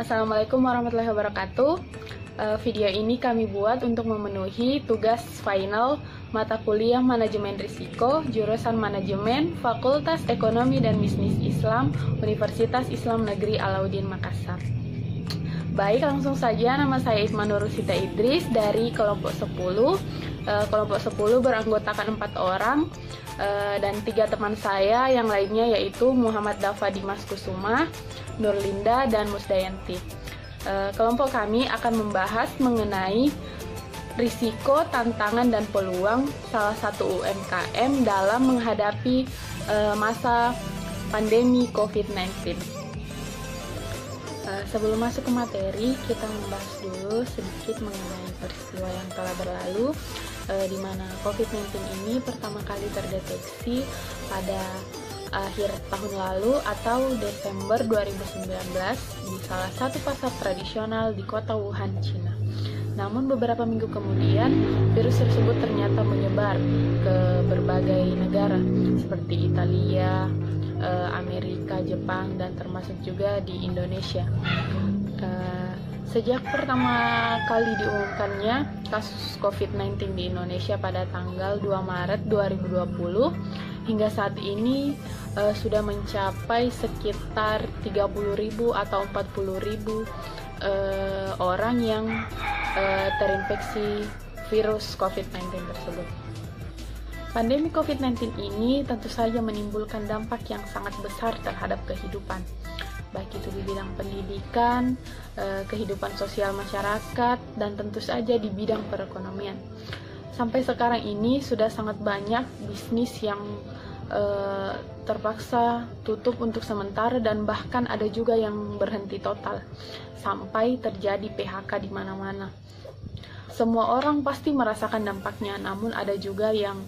Assalamualaikum warahmatullahi wabarakatuh. Video ini kami buat untuk memenuhi tugas final mata kuliah Manajemen Risiko, jurusan Manajemen, Fakultas Ekonomi dan Bisnis Islam, Universitas Islam Negeri Alauddin Makassar. Baik, langsung saja. Nama saya Isma Nurusita Idris dari kelompok 10. Kelompok 10 beranggotakan 4 orang dan 3 teman saya yang lainnya yaitu Muhammad Dafa Dimas Kusuma, Nurlinda, dan Musdayanti. Kelompok kami akan membahas mengenai risiko, tantangan, dan peluang salah satu UMKM dalam menghadapi masa pandemi COVID-19. Sebelum masuk ke materi, kita membahas dulu sedikit mengenai peristiwa yang telah berlalu, di mana COVID-19 ini pertama kali terdeteksi pada akhir tahun lalu atau Desember 2019 di salah satu pasar tradisional di kota Wuhan, Cina. Namun beberapa minggu kemudian virus tersebut ternyata menyebar ke berbagai negara seperti Italia, Amerika, Jepang, dan termasuk juga di Indonesia. Sejak pertama kali diumumkannya kasus COVID-19 di Indonesia pada tanggal 2 Maret 2020 hingga saat ini sudah mencapai sekitar 30.000 atau 40.000 orang yang terinfeksi virus COVID-19 tersebut. Pandemi COVID-19 ini tentu saja menimbulkan dampak yang sangat besar terhadap kehidupan, baik itu di bidang pendidikan, kehidupan sosial masyarakat, dan tentu saja di bidang perekonomian. Sampai sekarang ini sudah sangat banyak bisnis yang terpaksa tutup untuk sementara dan bahkan ada juga yang berhenti total sampai terjadi PHK di mana-mana. Semua orang pasti merasakan dampaknya, namun ada juga yang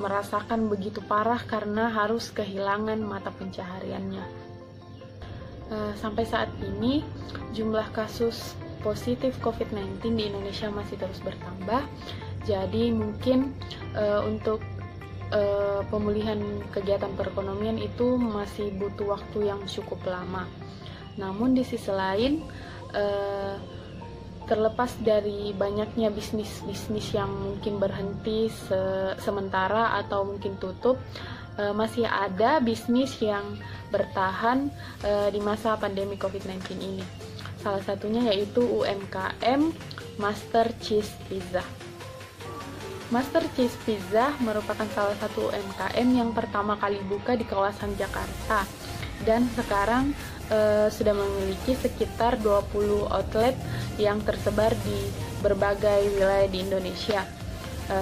merasakan begitu parah karena harus kehilangan mata pencahariannya. Sampai saat ini jumlah kasus positif COVID-19 di Indonesia masih terus bertambah. Jadi mungkin untuk pemulihan kegiatan perekonomian itu masih butuh waktu yang cukup lama. Namun di sisi lain, terlepas dari banyaknya bisnis-bisnis yang mungkin berhenti sementara atau mungkin tutup, masih ada bisnis yang bertahan di masa pandemi COVID-19 ini. Salah satunya yaitu UMKM Master Cheese Pizza. Master Cheese Pizza merupakan salah satu UMKM yang pertama kali buka di kawasan Jakarta dan sekarang sudah memiliki sekitar 20 outlet yang tersebar di berbagai wilayah di Indonesia,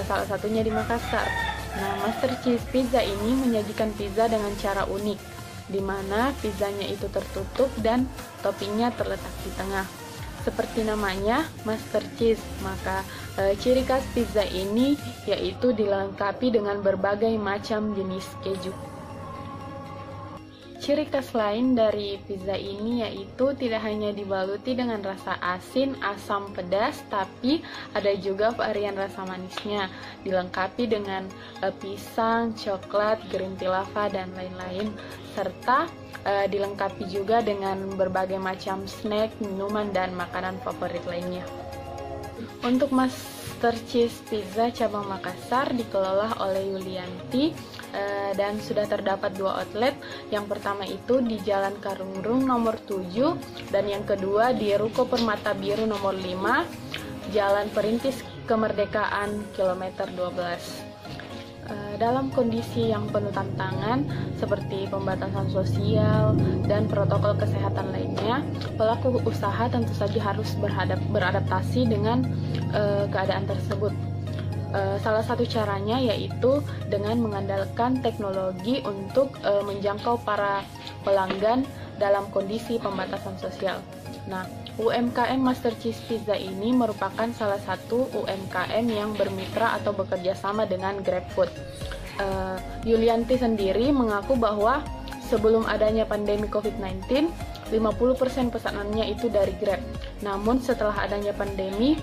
salah satunya di Makassar. Nah, Master Cheese Pizza ini menyajikan pizza dengan cara unik, di mana pizzanya itu tertutup dan toppingnya terletak di tengah. Seperti namanya, Master Cheese, maka ciri khas pizza ini yaitu dilengkapi dengan berbagai macam jenis keju. Ciri khas lain dari pizza ini yaitu tidak hanya dibaluti dengan rasa asin, asam, pedas, tapi ada juga varian rasa manisnya, dilengkapi dengan pisang, coklat, green tea lava, dan lain-lain, serta dilengkapi juga dengan berbagai macam snack, minuman, dan makanan favorit lainnya. Untuk Master Cheese Pizza cabang Makassar dikelola oleh Yulianti dan sudah terdapat 2 outlet. Yang pertama itu di Jalan Karungrung nomor 7 dan yang kedua di Ruko Permata Biru nomor 5, Jalan Perintis Kemerdekaan kilometer 12. Dalam kondisi yang penuh tantangan seperti pembatasan sosial dan protokol kesehatan lainnya, pelaku usaha tentu saja harus beradaptasi dengan keadaan tersebut. Salah satu caranya yaitu dengan mengandalkan teknologi untuk menjangkau para pelanggan dalam kondisi pembatasan sosial. Nah, UMKM Master Cheese Pizza ini merupakan salah satu UMKM yang bermitra atau bekerja sama dengan GrabFood. Yulianti sendiri mengaku bahwa sebelum adanya pandemi COVID-19, 50% pesanannya itu dari Grab. Namun setelah adanya pandemi,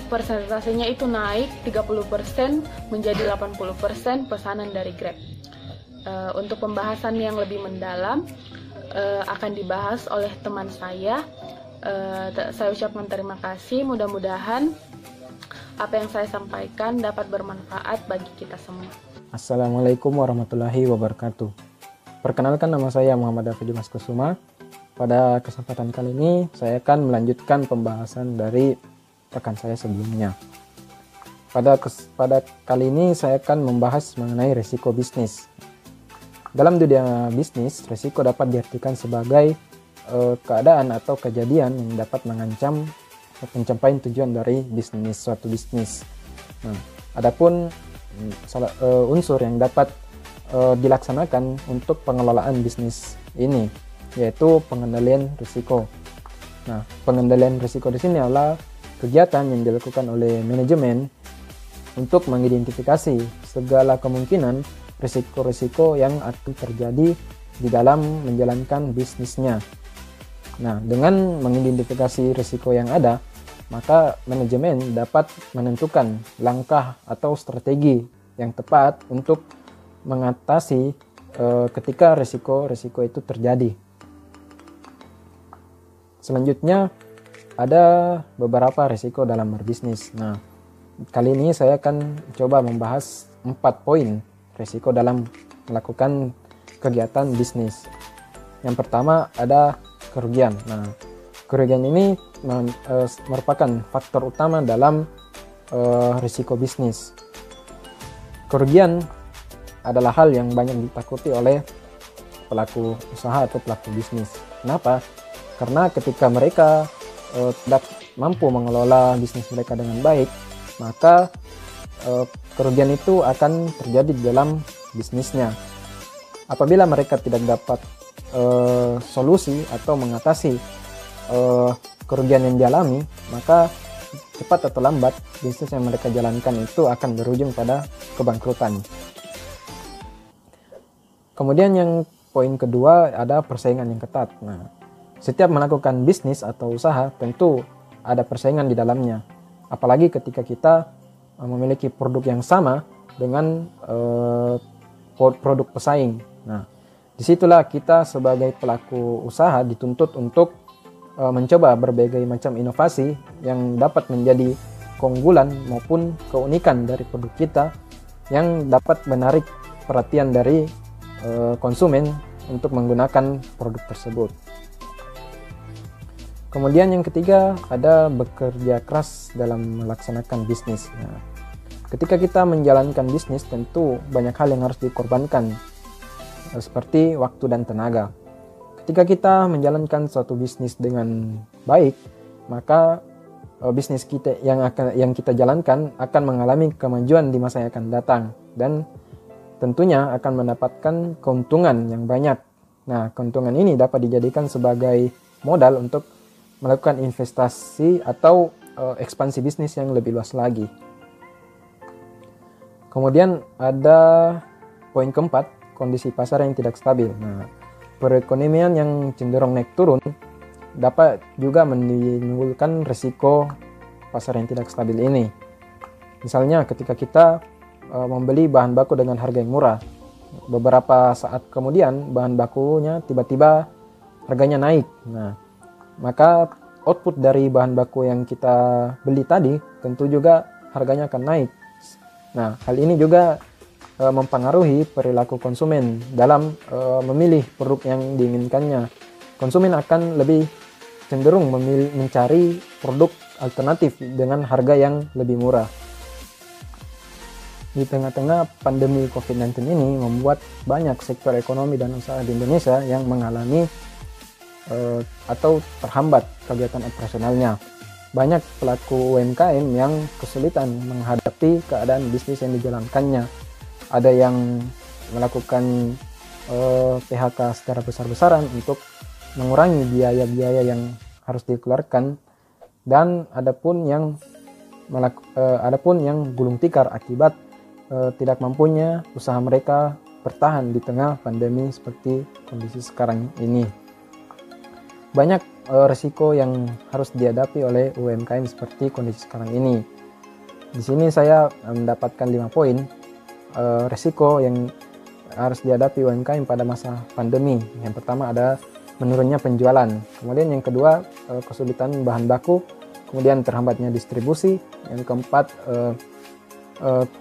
persentasenya itu naik 30% menjadi 80% pesanan dari Grab. Untuk pembahasan yang lebih mendalam, akan dibahas oleh teman saya. Saya ucapkan terima kasih. Mudah-mudahan apa yang saya sampaikan dapat bermanfaat bagi kita semua. Assalamualaikum warahmatullahi wabarakatuh. Perkenalkan, nama saya Muhammad David Dimas Kusuma. Pada kesempatan kali ini saya akan melanjutkan pembahasan dari rekan saya sebelumnya. Pada kali ini saya akan membahas mengenai risiko bisnis. Dalam dunia bisnis, risiko dapat diartikan sebagai keadaan atau kejadian yang dapat mengancam pencapaian tujuan dari suatu bisnis. Nah, adapun unsur yang dapat dilaksanakan untuk pengelolaan bisnis ini, yaitu pengendalian risiko. Nah, pengendalian risiko di sini adalah kegiatan yang dilakukan oleh manajemen untuk mengidentifikasi segala kemungkinan risiko-risiko yang akan terjadi di dalam menjalankan bisnisnya. Nah, dengan mengidentifikasi risiko yang ada, maka manajemen dapat menentukan langkah atau strategi yang tepat untuk mengatasi ketika risiko-risiko itu terjadi. Selanjutnya, ada beberapa risiko dalam berbisnis. Nah, kali ini saya akan coba membahas 4 poin risiko dalam melakukan kegiatan bisnis. Yang pertama ada kerugian. Nah, kerugian ini merupakan faktor utama dalam risiko bisnis. Kerugian adalah hal yang banyak ditakuti oleh pelaku usaha atau pelaku bisnis. Kenapa? Karena ketika mereka tidak mampu mengelola bisnis mereka dengan baik, maka kerugian itu akan terjadi di dalam bisnisnya. Apabila mereka tidak dapat solusi atau mengatasi kerugian yang dialami, maka cepat atau lambat bisnis yang mereka jalankan itu akan berujung pada kebangkrutan. Kemudian yang poin kedua ada persaingan yang ketat. Nah, setiap melakukan bisnis atau usaha tentu ada persaingan di dalamnya. Apalagi ketika kita memiliki produk yang sama dengan produk pesaing. Nah, disitulah kita sebagai pelaku usaha dituntut untuk mencoba berbagai macam inovasi yang dapat menjadi keunggulan maupun keunikan dari produk kita yang dapat menarik perhatian dari konsumen untuk menggunakan produk tersebut. Kemudian yang ketiga ada bekerja keras dalam melaksanakan bisnis. Nah, ketika kita menjalankan bisnis tentu banyak hal yang harus dikorbankan, seperti waktu dan tenaga. Ketika kita menjalankan suatu bisnis dengan baik, maka bisnis kita yang kita jalankan akan mengalami kemajuan di masa yang akan datang dan tentunya akan mendapatkan keuntungan yang banyak. Nah, keuntungan ini dapat dijadikan sebagai modal untuk melakukan investasi atau ekspansi bisnis yang lebih luas lagi. Kemudian ada poin keempat, kondisi pasar yang tidak stabil. Nah, perekonomian yang cenderung naik turun dapat juga menimbulkan risiko pasar yang tidak stabil ini. Misalnya ketika kita membeli bahan baku dengan harga yang murah, beberapa saat kemudian bahan bakunya tiba-tiba harganya naik. Nah, maka output dari bahan baku yang kita beli tadi tentu juga harganya akan naik. Nah, hal ini juga mempengaruhi perilaku konsumen dalam memilih produk yang diinginkannya. Konsumen akan lebih cenderung mencari produk alternatif dengan harga yang lebih murah. Di tengah-tengah pandemi COVID-19 ini membuat banyak sektor ekonomi dan usaha di Indonesia yang mengalami atau terhambat kegiatan operasionalnya. Banyak pelaku UMKM yang kesulitan menghadapi keadaan bisnis yang dijalankannya. Ada yang melakukan PHK secara besar-besaran untuk mengurangi biaya-biaya yang harus dikeluarkan, dan adapun yang gulung tikar akibat tidak mampunya usaha mereka bertahan di tengah pandemi seperti kondisi sekarang ini. Banyak risiko yang harus dihadapi oleh UMKM seperti kondisi sekarang ini. Di sini saya mendapatkan 5 poin risiko yang harus dihadapi UMKM pada masa pandemi. Yang pertama ada menurunnya penjualan. Kemudian yang kedua, kesulitan bahan baku, kemudian terhambatnya distribusi. Yang keempat,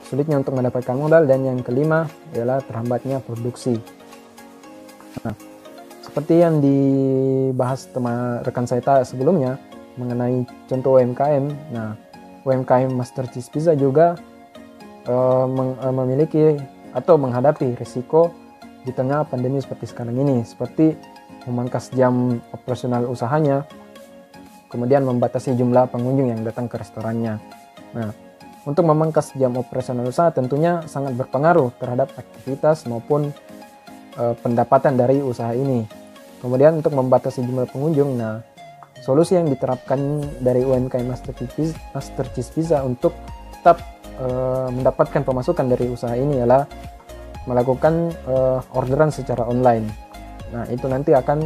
sulitnya untuk mendapatkan modal, dan yang kelima adalah terhambatnya produksi. Nah, seperti yang dibahas rekan saya sebelumnya mengenai contoh UMKM. Nah, UMKM Master Cheese Pizza juga memiliki atau menghadapi risiko di tengah pandemi seperti sekarang ini, seperti memangkas jam operasional usahanya, kemudian membatasi jumlah pengunjung yang datang ke restorannya. Nah, untuk memangkas jam operasional usaha tentunya sangat berpengaruh terhadap aktivitas maupun pendapatan dari usaha ini. Kemudian untuk membatasi jumlah pengunjung, nah solusi yang diterapkan dari UMKM Master Cheese Pizza untuk tetap mendapatkan pemasukan dari usaha ini adalah melakukan orderan secara online. Nah, itu nanti akan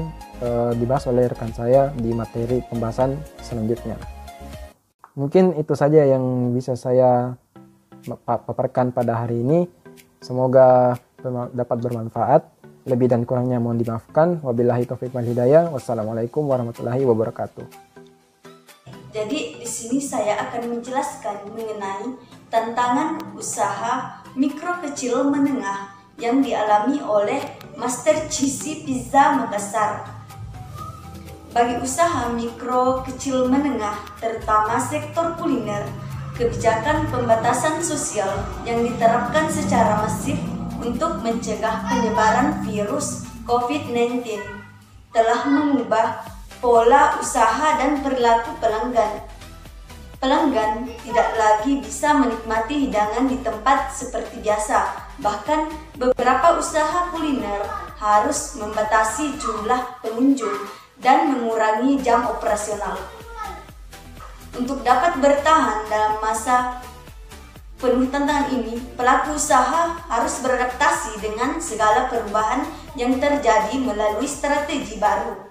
dibahas oleh rekan saya di materi pembahasan selanjutnya. Mungkin itu saja yang bisa saya paparkan pada hari ini. Semoga dapat bermanfaat. Lebih dan kurangnya mohon dimaafkan. Wabillahi taufiq wal hidayah. Wassalamualaikum warahmatullahi wabarakatuh. Jadi di sini saya akan menjelaskan mengenai tantangan usaha mikro kecil menengah yang dialami oleh Master Cheese Pizza Makassar. Bagi usaha mikro kecil menengah, terutama sektor kuliner, kebijakan pembatasan sosial yang diterapkan secara masif untuk mencegah penyebaran virus COVID-19 telah mengubah pola usaha dan perilaku pelanggan. Pelanggan tidak lagi bisa menikmati hidangan di tempat seperti biasa. Bahkan beberapa usaha kuliner harus membatasi jumlah pengunjung dan mengurangi jam operasional. Untuk dapat bertahan dalam masa penuh tantangan ini, pelaku usaha harus beradaptasi dengan segala perubahan yang terjadi melalui strategi baru.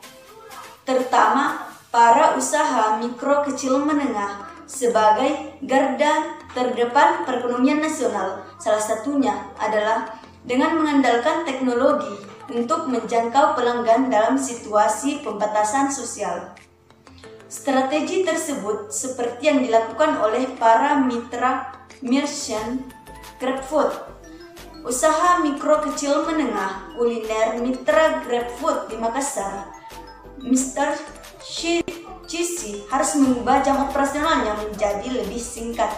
Terutama para usaha mikro kecil menengah sebagai garda terdepan perekonomian nasional. Salah satunya adalah dengan mengandalkan teknologi untuk menjangkau pelanggan dalam situasi pembatasan sosial. Strategi tersebut seperti yang dilakukan oleh para mitra merchant GrabFood. Usaha mikro kecil menengah kuliner mitra GrabFood di Makassar, Mr. Cheese harus mengubah jam operasionalnya menjadi lebih singkat.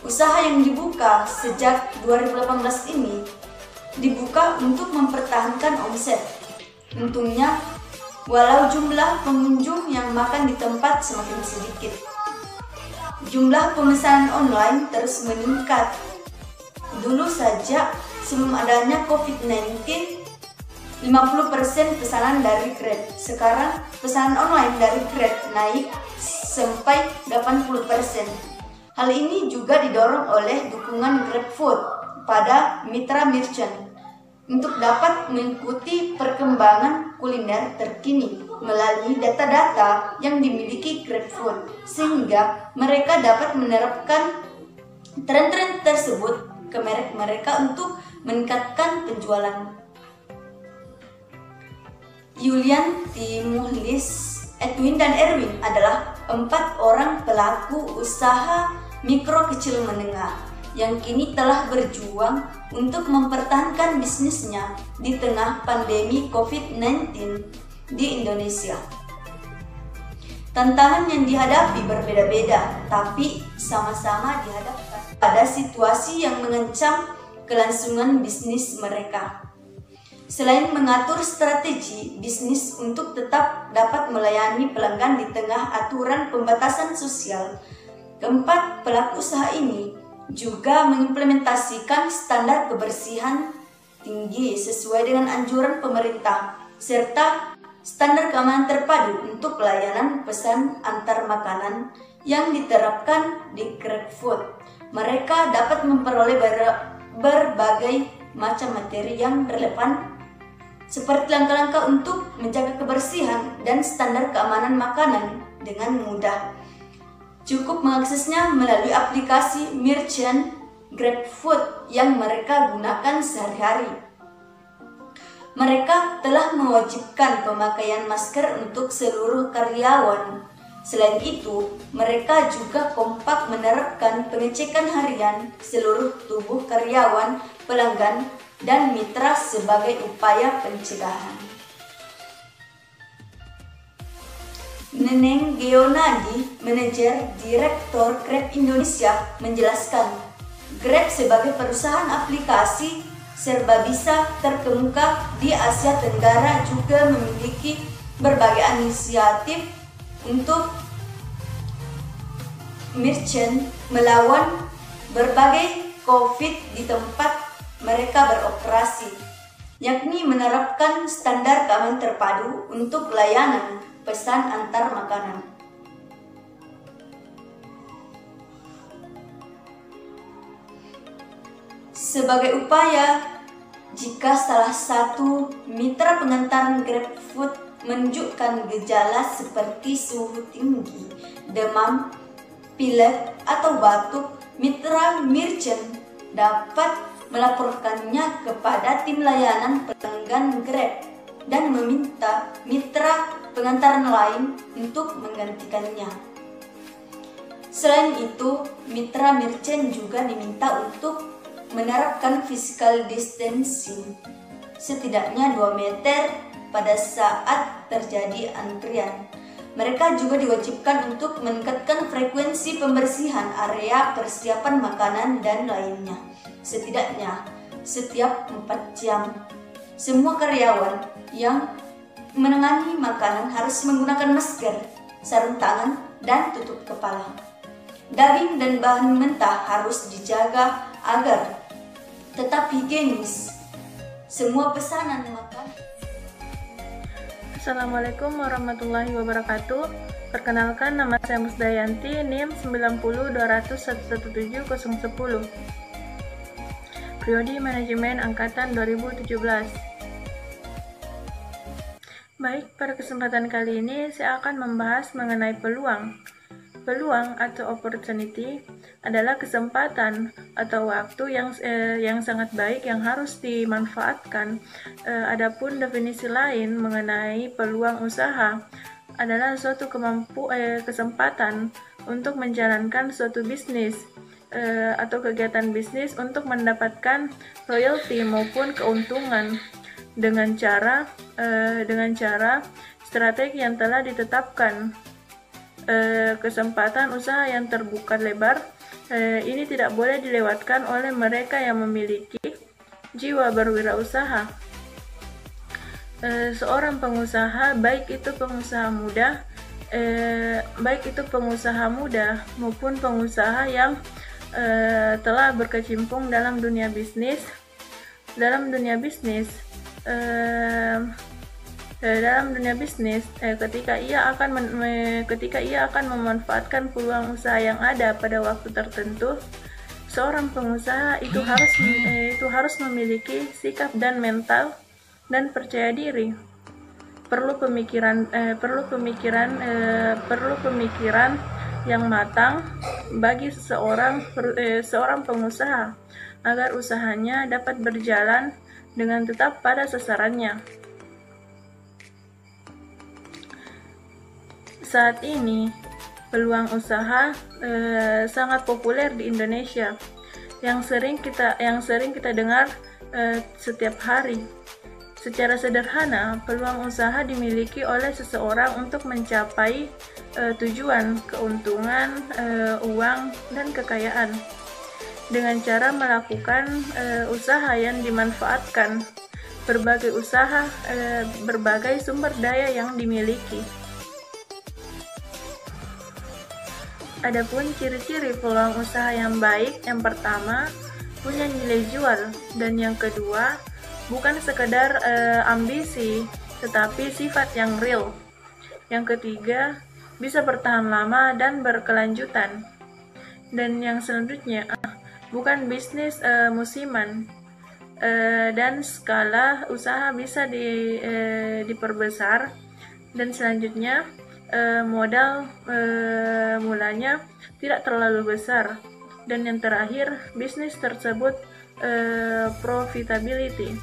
Usaha yang dibuka sejak 2018 ini dibuka untuk mempertahankan omset. Untungnya, walau jumlah pengunjung yang makan di tempat semakin sedikit, jumlah pemesanan online terus meningkat. Dulu saja sebelum adanya COVID-19, 50% pesanan dari Grab. Sekarang pesanan online dari Grab naik sampai 80%. Hal ini juga didorong oleh dukungan GrabFood pada mitra merchant untuk dapat mengikuti perkembangan kuliner terkini melalui data-data yang dimiliki GrabFood, sehingga mereka dapat menerapkan tren-tren tersebut ke merek mereka untuk meningkatkan penjualan. Yulian, Timuhlis, Edwin, dan Erwin adalah 4 orang pelaku usaha mikro kecil menengah yang kini telah berjuang untuk mempertahankan bisnisnya di tengah pandemi COVID-19 di Indonesia. Tantangan yang dihadapi berbeda-beda, tapi sama-sama dihadapkan pada situasi yang mengancam kelangsungan bisnis mereka. Selain mengatur strategi bisnis untuk tetap dapat melayani pelanggan di tengah aturan pembatasan sosial, keempat pelaku usaha ini juga mengimplementasikan standar kebersihan tinggi sesuai dengan anjuran pemerintah, serta standar keamanan terpadu untuk pelayanan pesan antar makanan yang diterapkan di GrabFood. Mereka dapat memperoleh berbagai macam materi yang relevan seperti langkah-langkah untuk menjaga kebersihan dan standar keamanan makanan dengan mudah. Cukup mengaksesnya melalui aplikasi merchant GrabFood yang mereka gunakan sehari-hari. Mereka telah mewajibkan pemakaian masker untuk seluruh karyawan. Selain itu, mereka juga kompak menerapkan pengecekan harian seluruh tubuh karyawan, pelanggan, dan mitra sebagai upaya pencegahan. Neneng Geonadi, manajer Direktur Grab Indonesia, menjelaskan, Grab sebagai perusahaan aplikasi serba bisa terkemuka di Asia Tenggara juga memiliki berbagai inisiatif untuk merchant melawan berbagai COVID di tempat mereka beroperasi, yakni menerapkan standar keamanan terpadu untuk layanan pesan antar makanan. Sebagai upaya, jika salah satu mitra pengantar GrabFood menunjukkan gejala seperti suhu tinggi, demam, pilek, atau batuk, mitra merchant dapat melaporkannya kepada tim layanan pelanggan Grab dan meminta mitra pengantar lain untuk menggantikannya. Selain itu, mitra merchant juga diminta untuk menerapkan physical distancing setidaknya 2 meter pada saat terjadi antrian. Mereka juga diwajibkan untuk meningkatkan frekuensi pembersihan area persiapan makanan dan lainnya, setidaknya setiap 4 jam. Semua karyawan yang menangani makanan harus menggunakan masker, sarung tangan, dan tutup kepala. Daging dan bahan mentah harus dijaga agar tetap higienis. Semua pesanan makan. Assalamualaikum warahmatullahi wabarakatuh. Perkenalkan, nama saya Musdayanti, NIM 9020117010. Prodi Manajemen Angkatan 2017. Baik, pada kesempatan kali ini saya akan membahas mengenai peluang. Peluang atau opportunity adalah kesempatan atau waktu yang sangat baik yang harus dimanfaatkan. Adapun definisi lain mengenai peluang usaha adalah suatu kesempatan untuk menjalankan suatu bisnis atau kegiatan bisnis untuk mendapatkan royalti maupun keuntungan dengan cara strategi yang telah ditetapkan. Kesempatan usaha yang terbuka lebar ini tidak boleh dilewatkan oleh mereka yang memiliki jiwa berwirausaha. Seorang pengusaha, baik itu pengusaha muda maupun pengusaha yang telah berkecimpung dalam dunia bisnis, ketika ia akan memanfaatkan peluang usaha yang ada pada waktu tertentu, seorang pengusaha itu harus memiliki sikap dan mental dan percaya diri. Perlu pemikiran yang matang bagi seorang pengusaha agar usahanya dapat berjalan dengan tetap pada sasarannya. Saat ini, peluang usaha sangat populer di Indonesia, yang sering kita dengar setiap hari. Secara sederhana, peluang usaha dimiliki oleh seseorang untuk mencapai tujuan, keuntungan, uang, dan kekayaan dengan cara melakukan usaha yang dimanfaatkan berbagai sumber daya yang dimiliki. Adapun ciri-ciri peluang usaha yang baik, yang pertama, punya nilai jual, dan yang kedua, bukan sekedar ambisi, tetapi sifat yang real. Yang ketiga, bisa bertahan lama dan berkelanjutan. Dan yang selanjutnya, bukan bisnis musiman, dan skala usaha bisa diperbesar. Dan selanjutnya, modal mulanya tidak terlalu besar. Dan yang terakhir, bisnis tersebut profitability.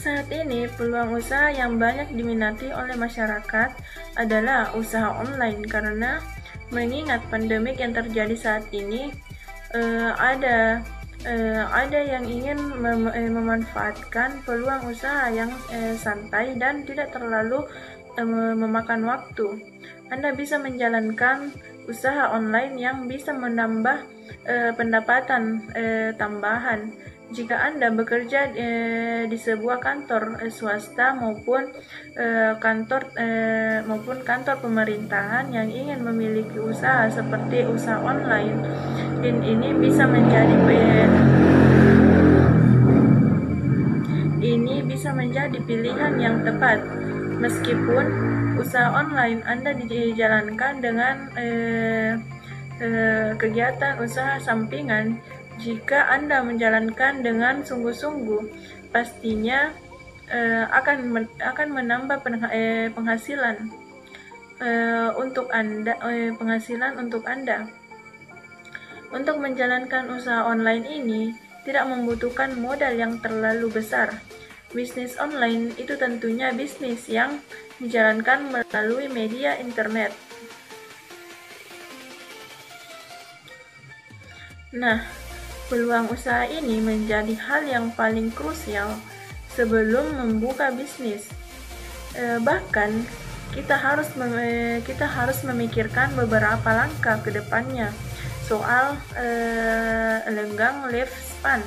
Saat ini, peluang usaha yang banyak diminati oleh masyarakat adalah usaha online karena mengingat pandemik yang terjadi saat ini, ada yang ingin memanfaatkan peluang usaha yang santai dan tidak terlalu memakan waktu. Anda bisa menjalankan usaha online yang bisa menambah pendapatan tambahan. Jika Anda bekerja di sebuah kantor swasta maupun kantor pemerintahan yang ingin memiliki usaha seperti usaha online, ini bisa menjadi pilihan yang tepat. Meskipun usaha online Anda dijalankan dengan kegiatan usaha sampingan, jika Anda menjalankan dengan sungguh-sungguh, pastinya akan menambah penghasilan untuk Anda. Untuk menjalankan usaha online ini tidak membutuhkan modal yang terlalu besar. Bisnis online itu tentunya bisnis yang dijalankan melalui media internet. Nah, peluang usaha ini menjadi hal yang paling krusial sebelum membuka bisnis. Bahkan kita harus memikirkan beberapa langkah ke depannya soal lenggang lifespan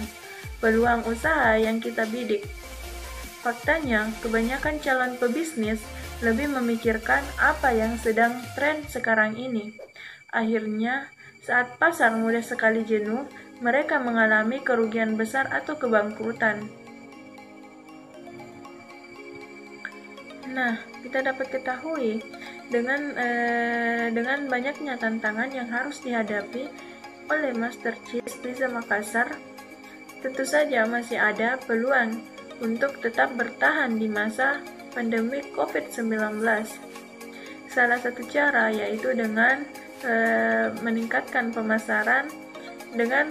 peluang usaha yang kita bidik. Faktanya, kebanyakan calon pebisnis lebih memikirkan apa yang sedang tren sekarang ini. Akhirnya, saat pasar mudah sekali jenuh, mereka mengalami kerugian besar atau kebangkrutan. Nah, kita dapat ketahui dengan banyaknya tantangan yang harus dihadapi oleh Master Cheese Pizza Makassar, tentu saja masih ada peluang untuk tetap bertahan di masa pandemi COVID-19. Salah satu cara yaitu dengan meningkatkan pemasaran dengan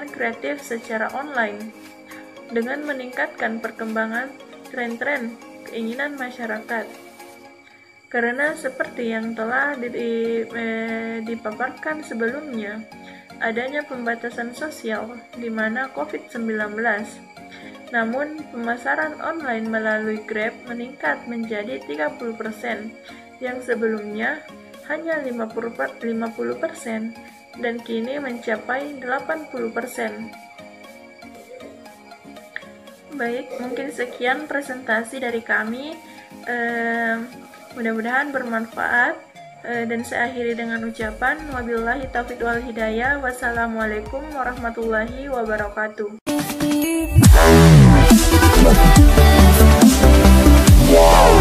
kreatif secara online, dengan meningkatkan perkembangan tren-tren keinginan masyarakat. Karena seperti yang telah dipaparkan sebelumnya, adanya pembatasan sosial di mana COVID-19. Namun, pemasaran online melalui Grab meningkat menjadi 30%, yang sebelumnya hanya 50% dan kini mencapai 80%. Baik, mungkin sekian presentasi dari kami. Mudah-mudahan bermanfaat, dan saya akhiri dengan ucapan wabillahi taufiq wal hidayah. Wassalamualaikum warahmatullahi wabarakatuh. Wow.